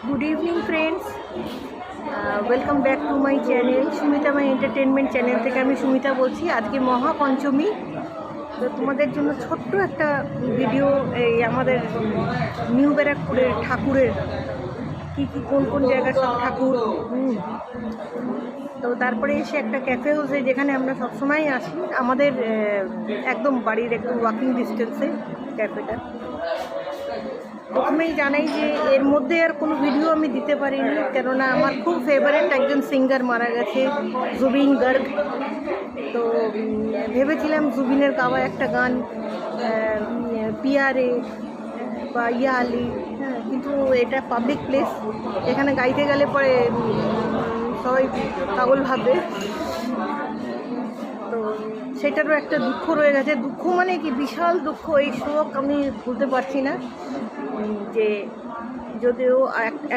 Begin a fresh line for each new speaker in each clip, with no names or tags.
Good evening friends, welcome back to my channel Sumita my entertainment channel থেকে আমি সুমিতা বলছি। আজকে মহাপঞ্চমী, তো তোমাদের জন্য ছোট্ট একটা ভিডিও এই আমাদের নিউ ব্যারাকপুরের ঠাকুরের কী কী কোন কোন জায়গার সব ঠাকুর। তো তারপরে এসে একটা ক্যাফে হাউসে, যেখানে আমরা সবসময় আসি, আমাদের একদম বাড়ির একদম ওয়াকিং ডিস্টেন্সে ক্যাফেটা। প্রথমেই জানাই যে এর মধ্যে আর কোনো ভিডিও আমি দিতে পারিনি, কেননা আমার খুব ফেভারিট একজন সিঙ্গার মারা গেছে, জুবিন গার্গ। তো ভেবেছিলাম জুবিনের গাওয়া একটা গান পিয়ারে বা ইয়া আলি, হ্যাঁ, কিন্তু এটা পাবলিক প্লেস, এখানে গাইতে গেলে পরে সবাই পাগল ভাববে। তো সেটারও একটা দুঃখ রয়ে গেছে। দুঃখ মানে কি, বিশাল দুঃখ, এই শোক আমি ভুলতে পারছি না। যে যদিও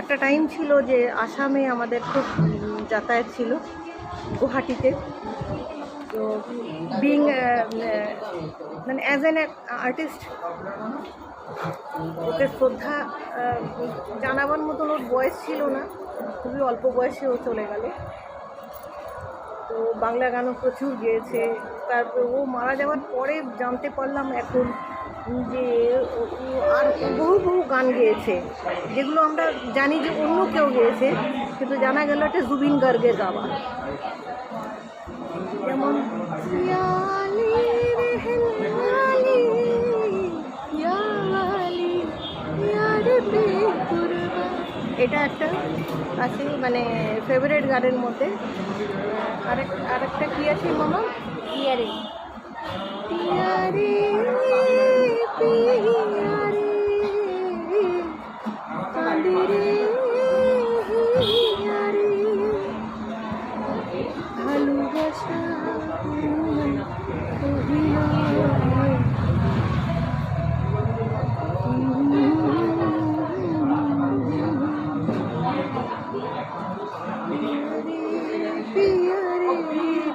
একটা টাইম ছিল যে আসামে আমাদের খুব যাতায়াত ছিল, গুয়াহাটিতে। তো বিং মানে অ্যাজ অ্যান আর্টিস্ট ওকে শ্রদ্ধা জানাবার মতন ওর বয়স ছিল না, খুবই অল্প বয়সে ও চলে গেল। তো বাংলা গানও প্রচুর গেয়েছে। তারপর ও মারা যাওয়ার পরে জানতে পারলাম এখন যে আর বহু বহু গান গেয়েছে, যেগুলো আমরা জানি যে অন্য কেউ গেয়েছে, কিন্তু জানা গেল এটা জুবিন গার্গের গাওয়া। যেমন এটা একটা আছে মানে ফেভারিট গানের মধ্যে। আরেকটা কি আছে মামা, পিয়ারে পিয়ারে পিয়ারে কাঁদিরে পিয়ারে ভালোবাসা পিয়ারে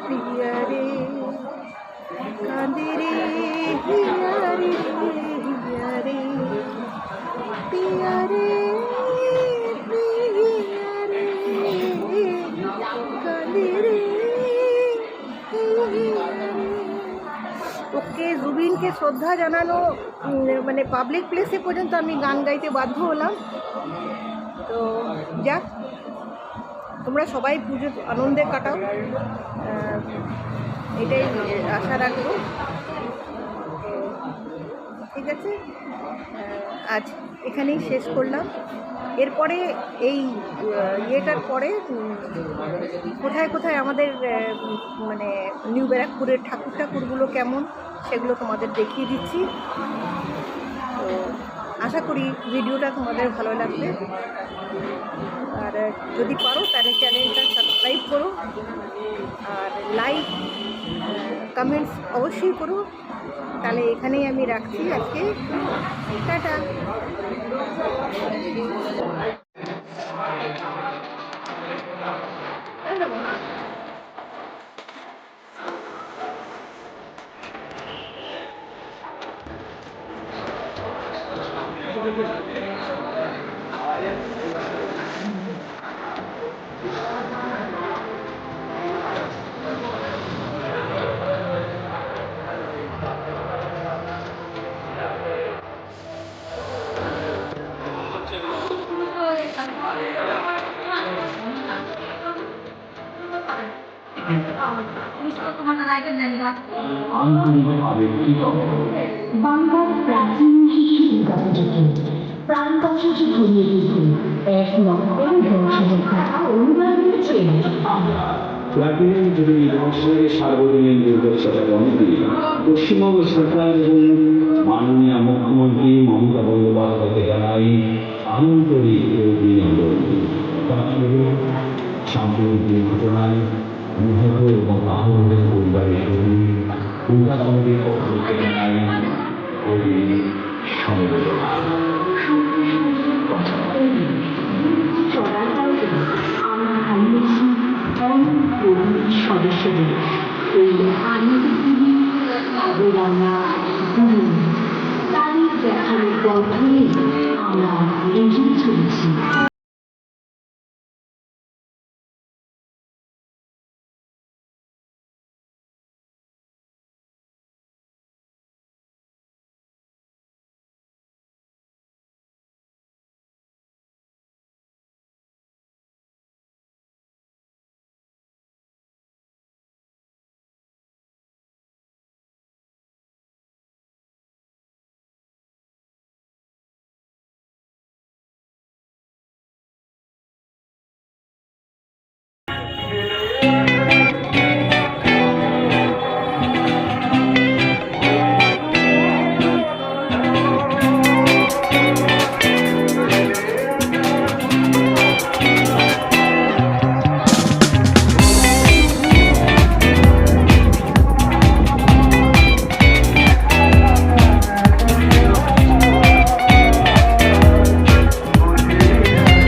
পিয়ারে কাঁদিরে পিয়ারে পিয়ারে পিয়ারে পিয়ারে কাঁদিরে। ওকে জুবিনকে শ্রদ্ধা জানানো মানে পাবলিক প্লেসে পর্যন্ত আমি গান গাইতে বাধ্য হলাম। তো যাক, তোমরা সবাই পুজো আনন্দে কাটাও, এটাই আশা রাখবো। ঠিক আছে, আজ এখানেই শেষ করলাম। এরপরে এই ইয়েটার পরে কোথায় কোথায় আমাদের মানে নিউ ব্যারাকপুরের ঠাকুরগুলো কেমন, সেগুলো তোমাদের দেখিয়ে দিচ্ছি। তো আশা করি ভিডিওটা তোমাদের ভালো লাগবে। আর যদি পারো তাহলে চ্যানেলটা সাবস্ক্রাইব করো, আর লাইক কমেন্টস অবশ্যই করো। তাহলে এখানেই আমি রাখছি আজকে, টাটা।
বাংলার প্রাচীন শিশু দুর্গাপুজোকে প্রাণ পাশাশি ঘুরিয়ে দিয়েছে এক নক্ষর বংশরেখা অনুদান দিয়েছেন
প্লাটিনাম জুবিলি বংশের সার্বজনীন দুর্গোৎসবের কমিটি পশ্চিমবঙ্গ সরকার এবং মাননীয় মুখ্যমন্ত্রী মমতা বন্দ্যোপাধ্যায়কে জানাই আন্তরিক অভিনন্দন। সাম্প্রতিক দুর্ঘটনায় নিহত এবং আহতদের পরিবারের প্রতি পূজা কমিটির পক্ষ থেকে জানাই গভীর সমবেদনা।
আমরা ভালোবেসি সদস্যদের এই আনন্দ